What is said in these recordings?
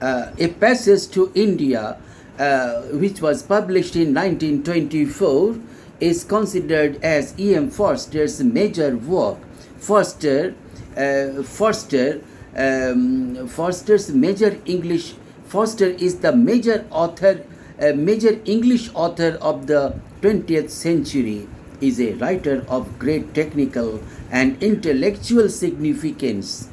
A Passage to India, which was published in 1924, is considered as E.M. Forster's major work. Forster, Forster's major English. Forster is the major English author of the 20th century. Is a writer of great technical and intellectual significance,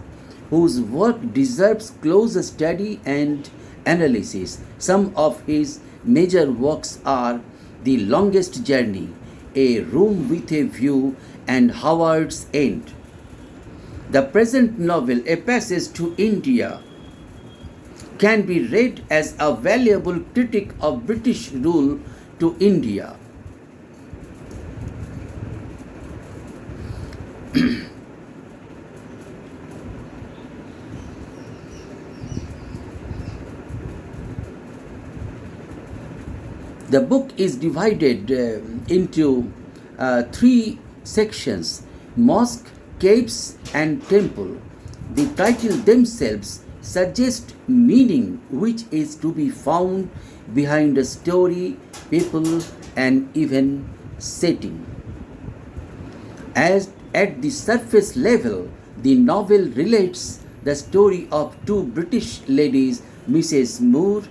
whose work deserves close study and analysis. Some of his major works are The Longest Journey, A Room with a View, and Howard's End. The present novel, A Passage to India, can be read as a valuable critique of British rule to India. The book is divided into three sections: mosque, caves, and temple. The titles themselves suggest meaning which is to be found behind a story, people, and even setting. As at the surface level, the novel relates the story of two British ladies, Mrs. Moore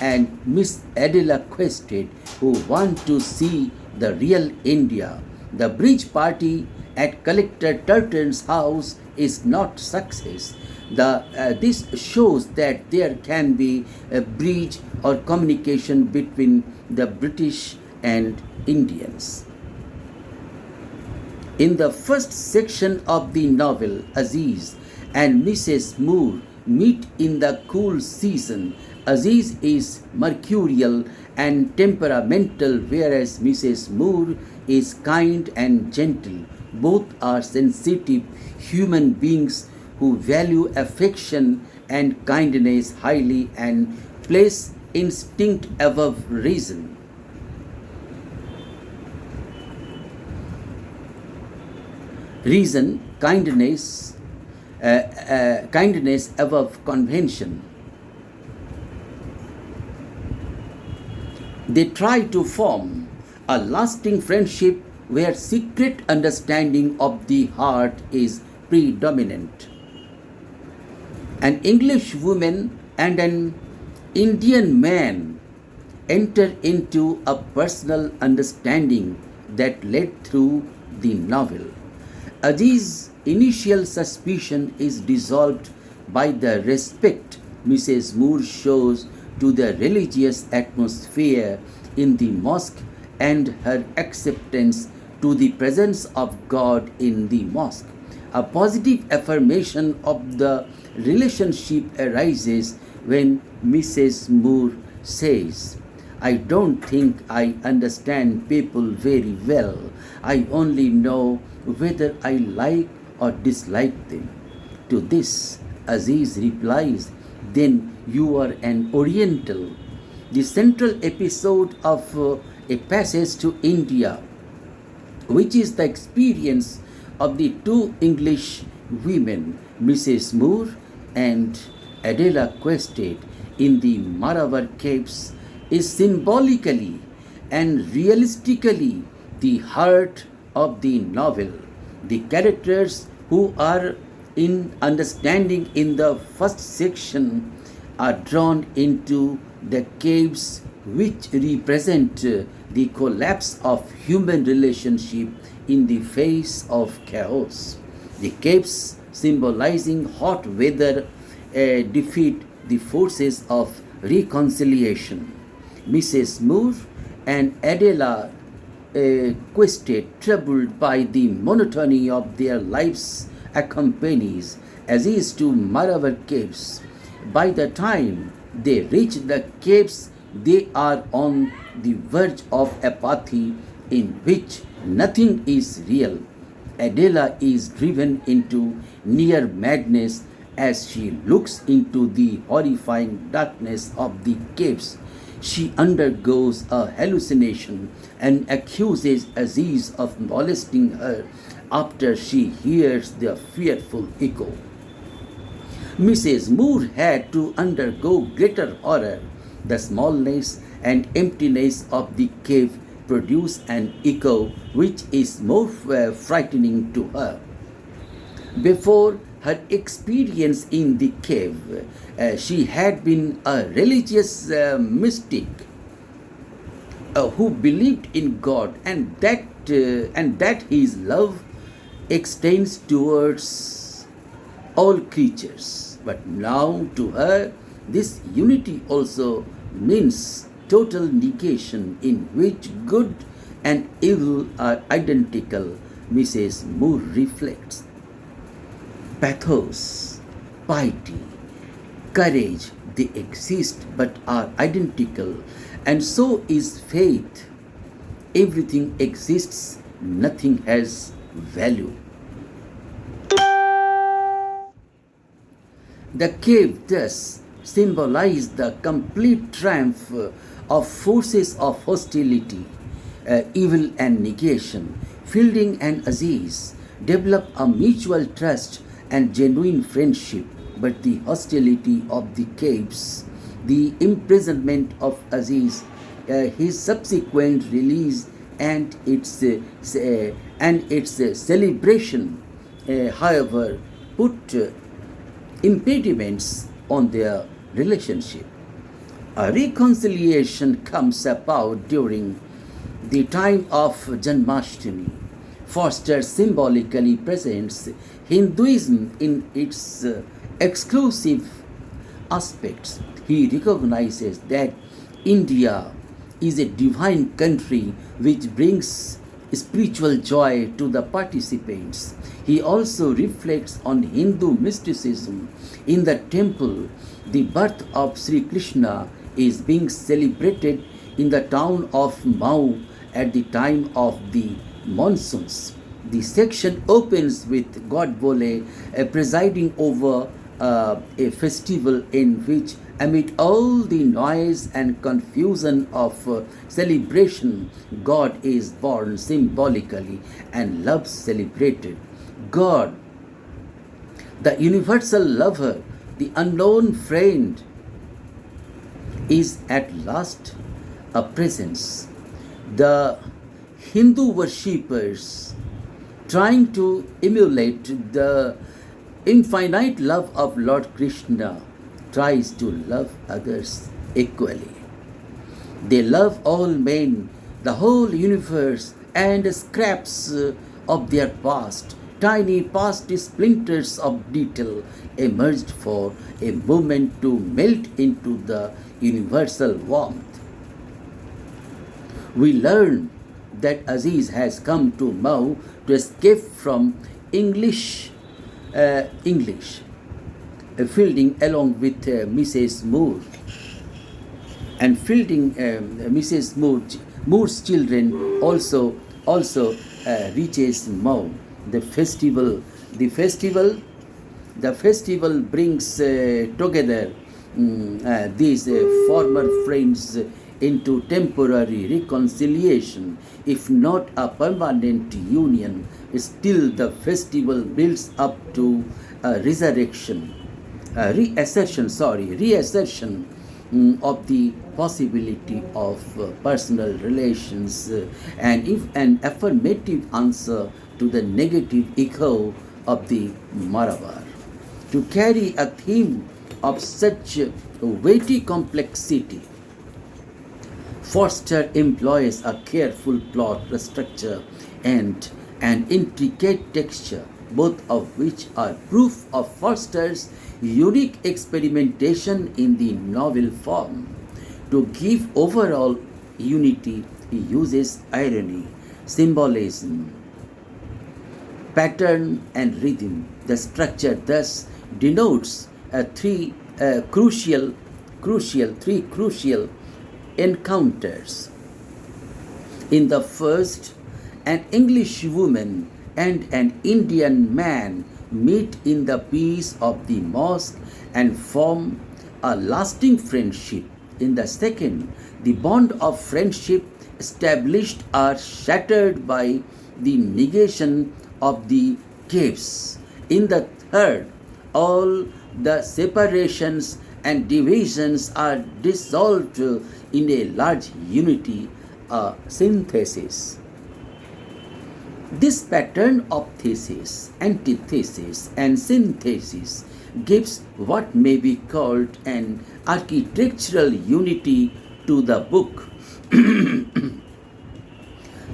and Miss Adela Quested, who want to see the real India. The bridge party at Collector Turton's house is not success. This shows that there can be a bridge or communication between the British and Indians. In the first section of the novel, Aziz and Mrs. Moore meet in the cool season. Aziz is mercurial and temperamental, whereas Mrs. Moore is kind and gentle. Both are sensitive human beings who value affection and kindness highly and place instinct above reason. Kindness above convention. They try to form a lasting friendship where secret understanding of the heart is predominant. An English woman and an Indian man enter into a personal understanding that led through the novel. Aziz's initial suspicion is dissolved by the respect Mrs. Moore shows to the religious atmosphere in the mosque and her acceptance to the presence of God in the mosque. A positive affirmation of the relationship arises when Mrs. Moore says, "I don't think I understand people very well. I only know whether I like or dislike them." To this, Aziz replies, "Then you are an Oriental." The central episode of A Passage to India, which is the experience of the two English women, Mrs. Moore and Adela Quested, in the Maravar Caves, is symbolically and realistically the heart of the novel. The characters who are in understanding in the first section are drawn into the caves, which represent the collapse of human relationship in the face of chaos. The caves, symbolizing hot weather, defeat the forces of reconciliation. Mrs. Moore and Adela Quested, troubled by the monotony of their lives, accompanies Aziz to Maravar Caves. By the time they reach the caves, they are on the verge of apathy in which nothing is real. Adela is driven into near madness as she looks into the horrifying darkness of the caves. She undergoes a hallucination and accuses Aziz of molesting her after she hears the fearful echo. Mrs. Moore had to undergo greater horror. The smallness and emptiness of the cave produce an echo which is more frightening to her. Before her experience in the cave, she had been a religious mystic who believed in God and that His love extends towards all creatures. But now to her, this unity also means total negation in which good and evil are identical, Mrs. Moore reflects. Pathos, piety, courage, they exist but are identical, and so is faith. Everything exists, nothing has value. The cave thus symbolized the complete triumph of forces of hostility, evil and negation. Fielding and Aziz developed a mutual trust and genuine friendship, but the hostility of the caves, the imprisonment of Aziz, his subsequent release, and its celebration, however, put impediments on their relationship. A reconciliation comes about during the time of Janmashtami. Foster symbolically presents Hinduism in its exclusive aspects. He recognizes that India is a divine country which brings spiritual joy to the participants. He also reflects on Hindu mysticism. In the temple, the birth of Sri Krishna is being celebrated in the town of Mau at the time of the monsoons. The section opens with God Bole presiding over a festival in which, amid all the noise and confusion of celebration, God is born symbolically and love celebrated. God, the universal lover, the unknown friend, is at last a presence. The Hindu worshippers, trying to emulate the infinite love of Lord Krishna, tries to love others equally. They love all men, the whole universe, and scraps of their past, tiny past splinters of detail, emerged for a moment to melt into the universal warmth. We learn that Aziz has come to Mau to escape from English, Fielding along with Mrs. Moore, and Fielding Mrs. Moore's children also reaches Mau. The festival brings together these former friends into temporary reconciliation, if not a permanent union. Still, the festival builds up to a reassertion of the possibility of personal relations, and if an affirmative answer to the negative echo of the Marabar. To carry a theme of such weighty complexity, Foster employs a careful plot structure and an intricate texture, both of which are proof of Foster's unique experimentation in the novel form. To give overall unity, he uses irony, symbolism, pattern, and rhythm. The structure thus denotes three crucial encounters. In the first, an English woman and an Indian man meet in the peace of the mosque and form a lasting friendship. In the second, the bond of friendship established are shattered by the negation of the caves. In the third, all the separations and divisions are dissolved in a large unity, a synthesis. This pattern of thesis, antithesis, and synthesis gives what may be called an architectural unity to the book.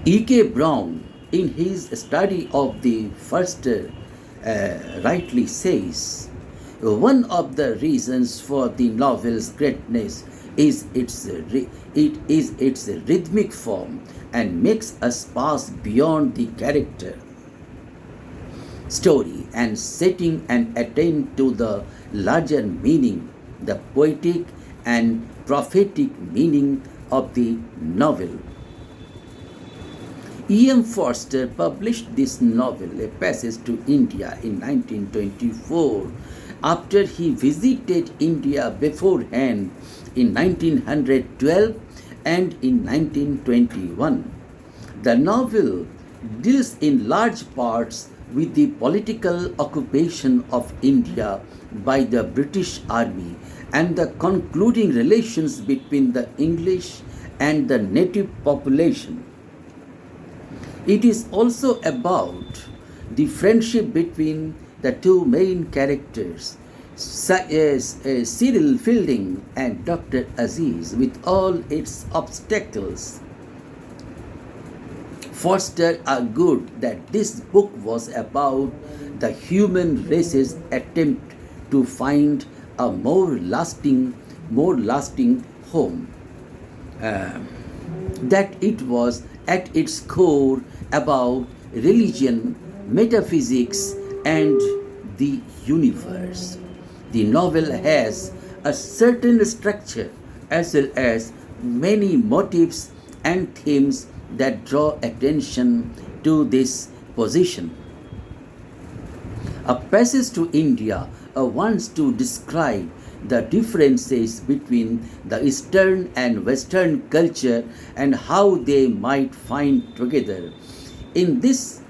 E.K. Brown, in his study of the first, rightly says, one of the reasons for the novel's greatness is its rhythmic form and makes us pass beyond the character, story, and setting and attain to the larger meaning, the poetic and prophetic meaning of the novel. E.M. Forster published this novel, A Passage to India, in 1924 after he visited India beforehand in 1912 and in 1921. The novel deals in large parts with the political occupation of India by the British Army and the concluding relations between the English and the native population. It is also about the friendship between the two main characters, Cyril Fielding and Dr. Aziz, with all its obstacles. Forster argued that this book was about the human race's attempt to find a more lasting home. That it was at its core about religion, metaphysics, and the universe. The novel has a certain structure as well as many motifs and themes that draw attention to this position. A Passage to India wants to describe the differences between the Eastern and Western culture and how they might find together. In this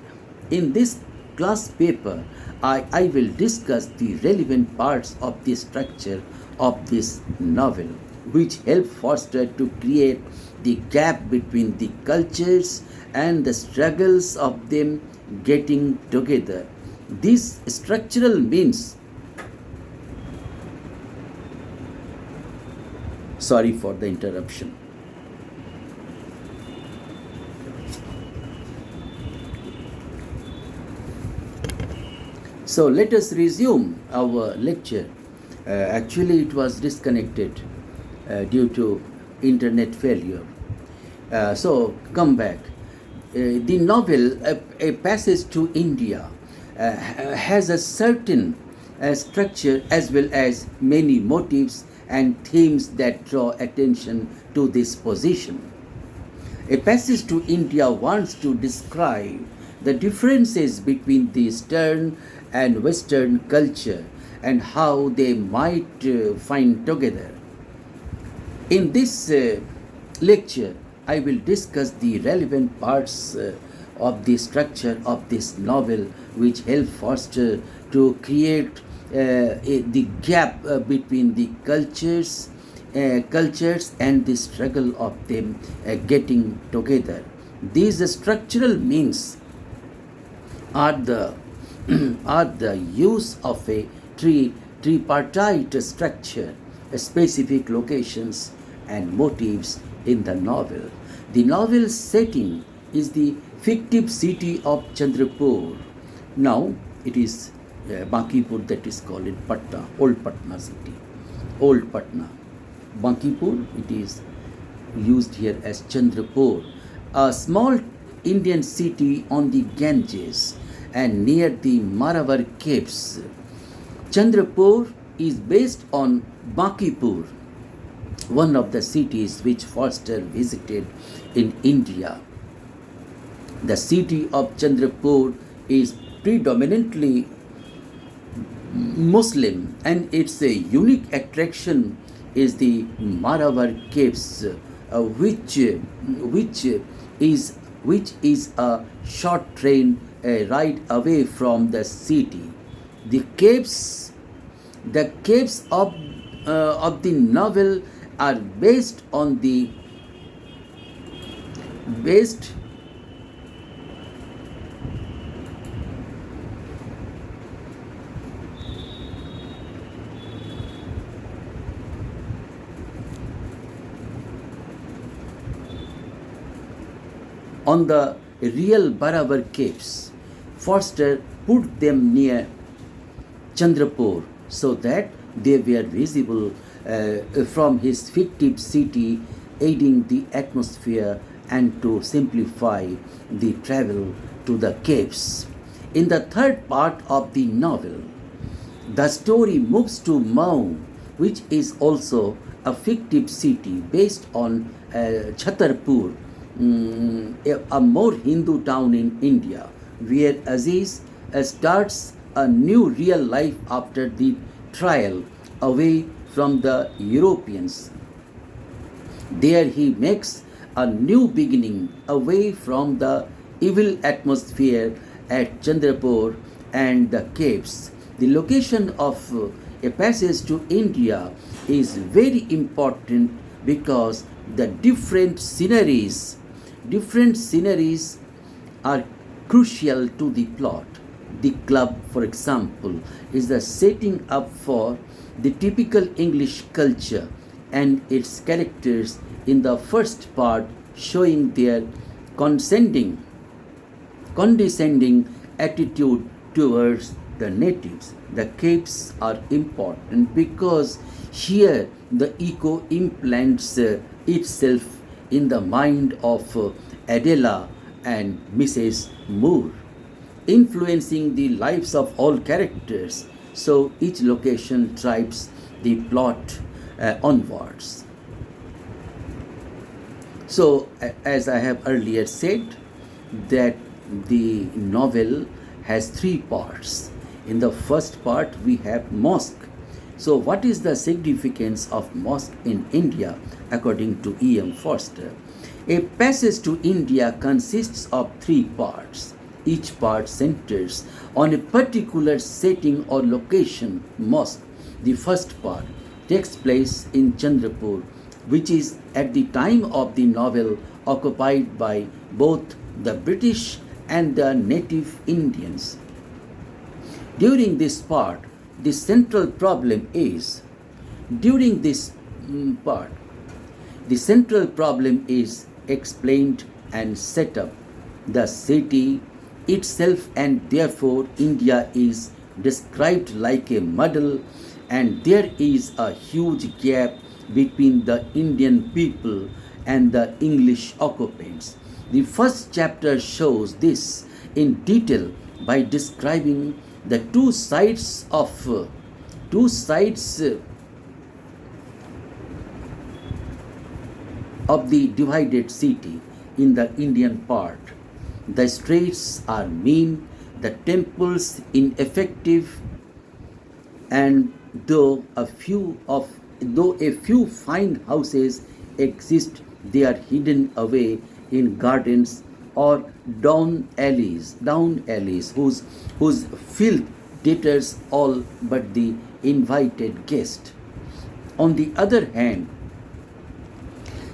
class paper, I will discuss the relevant parts of the structure of this novel, which help Forster to create the gap between the cultures and the struggles of them getting together. This structural means, sorry for the interruption. So let us resume our lecture. Actually, it was disconnected due to internet failure. So come back. The novel, A Passage to India, has a certain structure as well as many motifs and themes that draw attention to this position. A Passage to India wants to describe the differences between the Eastern and Western culture and how they might find together. In this lecture, I will discuss the relevant parts of the structure of this novel, which help Forster to create the gap between the cultures and the struggle of them getting together. These structural means are the use of a tripartite structure, specific locations and motives in the novel. The novel's setting is the fictive city of Chandrapur. Now it is Bankipur, that is called in Patna, Old Patna city. Old Patna. Bankipur, it is used here as Chandrapur, a small Indian city on the Ganges and near the Maravar Caves. Chandrapur is based on Bankipur, one of the cities which Forster visited in India. The city of Chandrapur is predominantly Muslim, and its a unique attraction is the Maravar Caves, which is a short train ride away from the city. The caves The caves of the novel are based on the real BRABU caves. Forster put them near Chandrapur so that they were visible from his fictive city, aiding the atmosphere and to simplify the travel to the caves. In the third part of the novel, the story moves to Mau, which is also a fictive city based on Chhatarpur, a more Hindu town in India, where Aziz starts a new real life after the trial away from the Europeans. There he makes a new beginning away from the evil atmosphere at Chandrapur and the caves. The location of a passage to India is very important because the different sceneries are crucial to the plot. The club, for example, is the setting up for the typical English culture and its characters in the first part showing their condescending attitude towards the natives. The caves are important because here the echo implants itself in the mind of Adela and Mrs. Moore, influencing the lives of all characters. So each location drives the plot onwards. So, as I have earlier said, that the novel has three parts. In the first part, we have mosque. So, what is the significance of mosque in India according to E.M. Forster? A passage to India consists of three parts. Each part centers on a particular setting or location. Mosque, the first part, takes place in Chandrapur, which is at the time of the novel occupied by both the British and the native Indians. During this part, the central problem is explained and set up. The city itself, and therefore India is described like a muddle, and there is a huge gap between the Indian people and the English occupants. The first chapter shows this in detail by describing the two sides of the divided city in the Indian part. The streets are mean, the temples ineffective, and though a few fine houses exist, they are hidden away in gardens or down alleys whose filth deters all but the invited guest. On the other hand,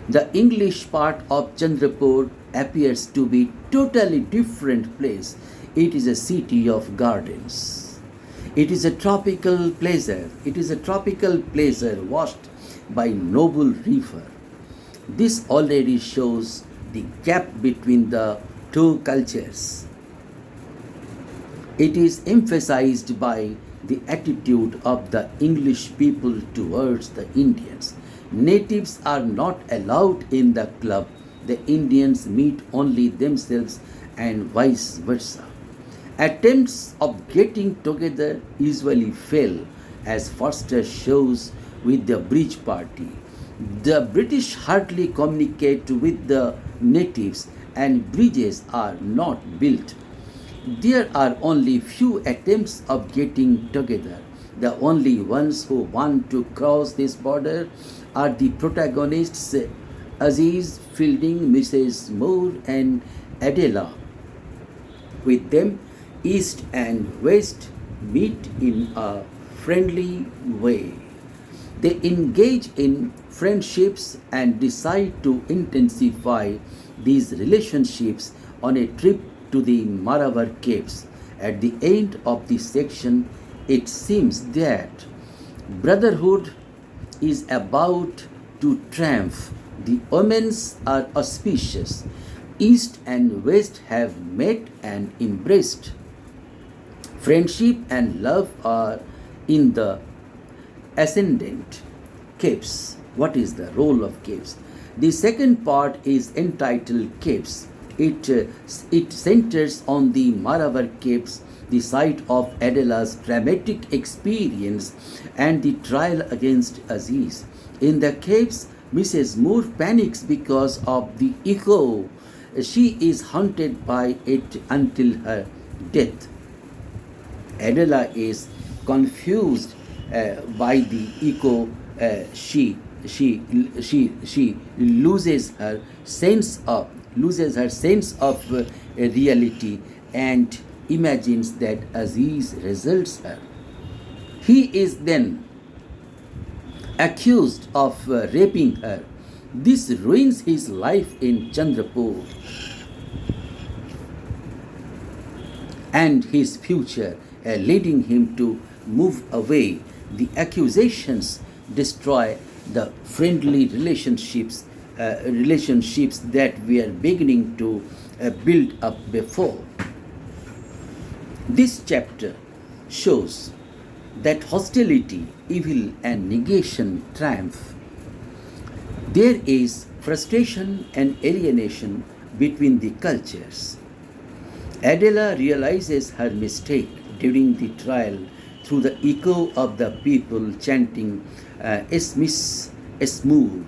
the English part of Chandrapur appears to be totally different place. It is a city of gardens. It is a tropical pleasure. Washed by noble river. This already shows the gap between the two cultures. It is emphasized by the attitude of the English people towards the Indians. Natives are not allowed in the club. The Indians meet only themselves and vice versa. Attempts of getting together usually fail, as Forster shows with the bridge party. The British hardly communicate with the natives and bridges are not built. There are only few attempts of getting together. The only ones who want to cross this border are the protagonists Aziz, Fielding, Mrs. Moore and Adela. With them, East and West meet in a friendly way. They engage in friendships and decide to intensify these relationships on a trip to the Maravar Caves. At the end of the section, it seems that brotherhood is about to triumph. The omens are auspicious. East and West have met and embraced. Friendship and love are in the ascendant. Caves. What is the role of caves? The second part is entitled Caves. It centers on the Maravar Caves, the site of Adela's dramatic experience and the trial against Aziz. In the caves, Mrs. Moore panics because of the echo. She is haunted by it until her death. Adela is confused by the echo. She loses her sense of reality and imagines that Aziz results her. He is then accused of raping her. This ruins his life in Chandrapur and his future, leading him to move away. The accusations destroy the friendly relationships that we are beginning to build up before. This chapter shows that hostility, evil, and negation triumph. There is frustration and alienation between the cultures. Adela realizes her mistake during the trial through the echo of the people chanting Miss Moore.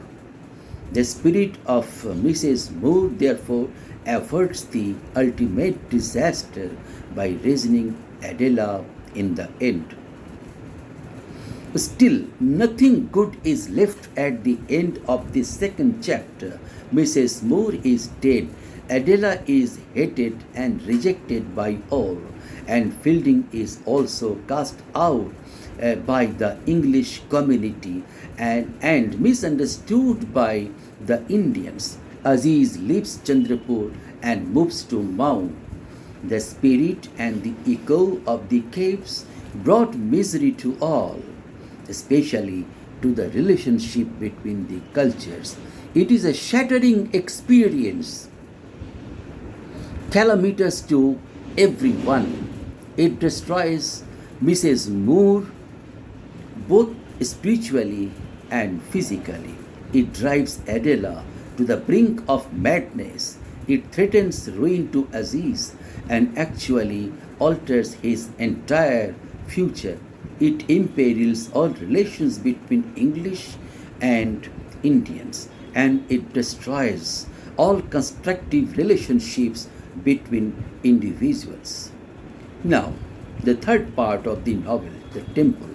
The spirit of Mrs. Moore therefore averts the ultimate disaster by raising Adela in the end. Still, nothing good is left at the end of the second chapter. Mrs. Moore is dead. Adela is hated and rejected by all, and Fielding is also cast out by the English community and misunderstood by the Indians. Aziz leaves Chandrapur and moves to Mount. The spirit and the echo of the caves brought misery to all, especially to the relationship between the cultures. It is a shattering experience, calamitous to everyone. It destroys Mrs. Moore both spiritually and physically. It drives Adela to the brink of madness. It threatens ruin to Aziz and actually alters his entire future. It imperils all relations between English and Indians, and it destroys all constructive relationships between individuals. Now, the third part of the novel, The Temple.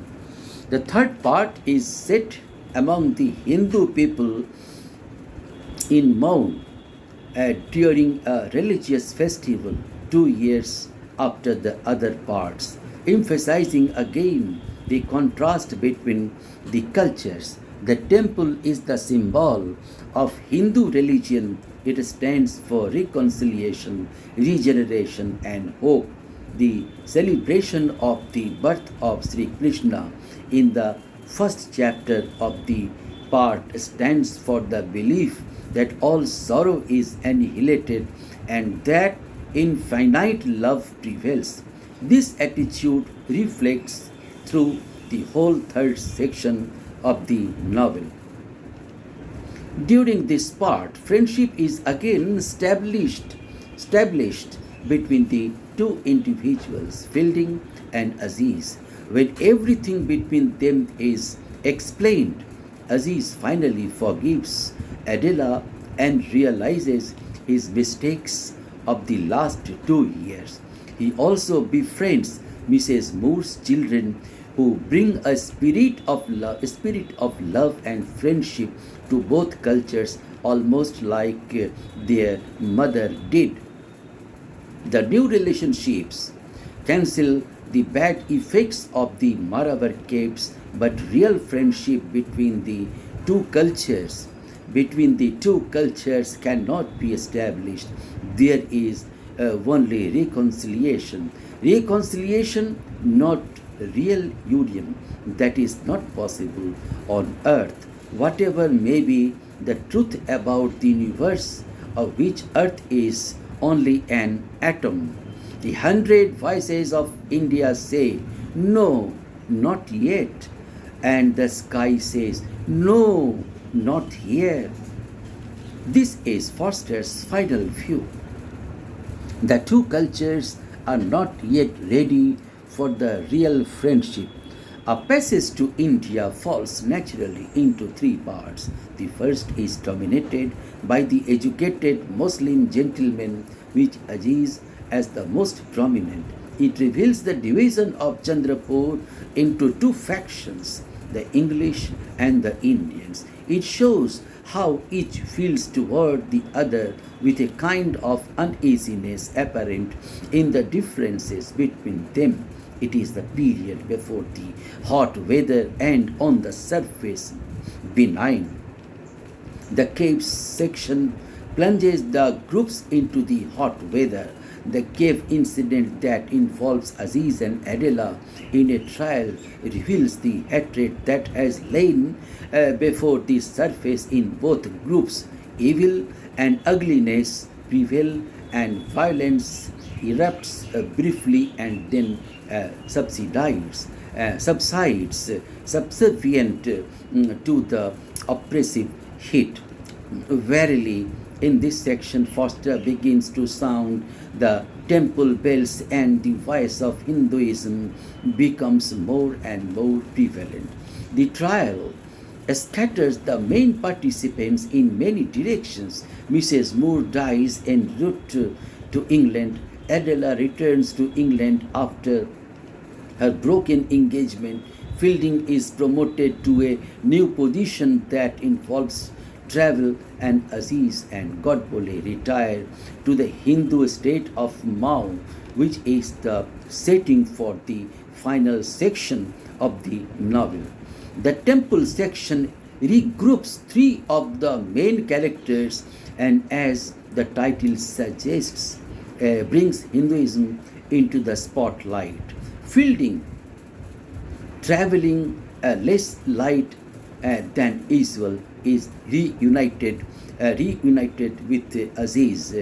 The third part is set among the Hindu people in Maun during a religious festival 2 years after the other parts, emphasizing again the contrast between the cultures. The temple is the symbol of Hindu religion. It stands for reconciliation, regeneration, and hope. The celebration of the birth of Sri Krishna in the first chapter of the part stands for the belief that all sorrow is annihilated and that infinite love prevails. This attitude reflects through the whole third section of the novel. During this part, friendship is again established between the two individuals, Fielding and Aziz. When everything between them is explained, Aziz finally forgives Adela and realizes his mistakes of the last 2 years. He also befriends Mrs. Moore's children, who bring a spirit of love and friendship to both cultures, almost like their mother did. The new relationships cancel the bad effects of the Maravar caves, but real friendship between the two cultures. Between the two cultures cannot be established. There is only reconciliation. Reconciliation, not real union. That is not possible on earth. Whatever may be the truth about the universe, of which earth is only an atom. The 100 voices of India say, no, not yet. And the sky says, no, not here. This is Foster's final view. The two cultures are not yet ready for the real friendship. A passage to India falls naturally into three parts. The first is dominated by the educated Muslim gentleman, which Aziz as the most prominent. It reveals the division of Chandrapur into two factions, the English and the Indians. It shows how each feels toward the other with a kind of uneasiness apparent in the differences between them. It is the period before the hot weather and on the surface benign. The cave section plunges the groups into the hot weather. The cave incident that involves Aziz and Adela in a trial reveals the hatred that has lain before the surface in both groups. Evil and ugliness prevail, and violence erupts briefly and then subsides, subservient to the oppressive heat. Verily, in this section, Foster begins to sound the temple bells, and the voice of Hinduism becomes more and more prevalent. The trial scatters the main participants in many directions. Mrs. Moore dies en route to England. Adela returns to England after her broken engagement. Fielding is promoted to a new position that involves travel, and Aziz and Godbole retire to the Hindu state of Mao, which is the setting for the final section of the novel. The temple section regroups three of the main characters and, as the title suggests, brings Hinduism into the spotlight. Fielding, traveling less light than usual, is reunited with Aziz,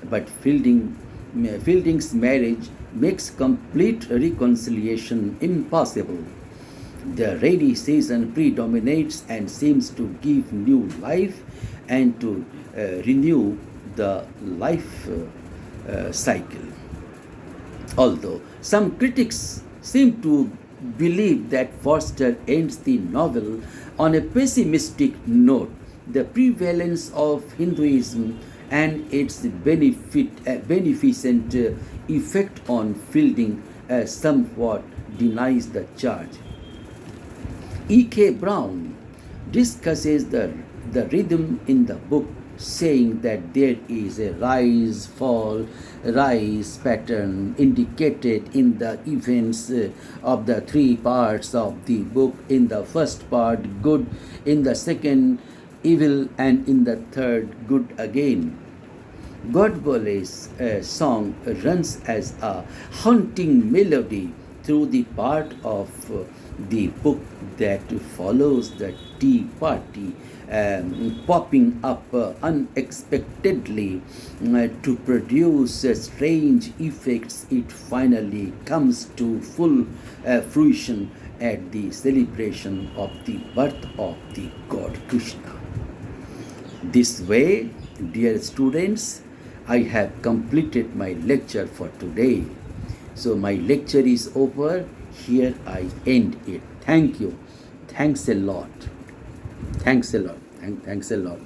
but Fielding's marriage makes complete reconciliation impossible. The rainy season predominates and seems to give new life and to renew the life cycle. Although some critics seem to believe that Foster ends the novel on a pessimistic note, the prevalence of Hinduism and its beneficent effect on Fielding somewhat denies the charge. E.K. Brown discusses the rhythm in the book, saying that there is a rise, fall, rise pattern indicated in the events of the three parts of the book. In the first part, good; in the second, evil; and in the third, good again. Godbole's song runs as a haunting melody through the part of the book that follows the tea party, popping up unexpectedly to produce strange effects. It finally comes to full fruition at the celebration of the birth of the god Krishna. This way, dear students, I have completed my lecture for today. So my lecture is over. Here I end it. Thank you. Thanks a lot. Thanks a lot. Thanks a lot.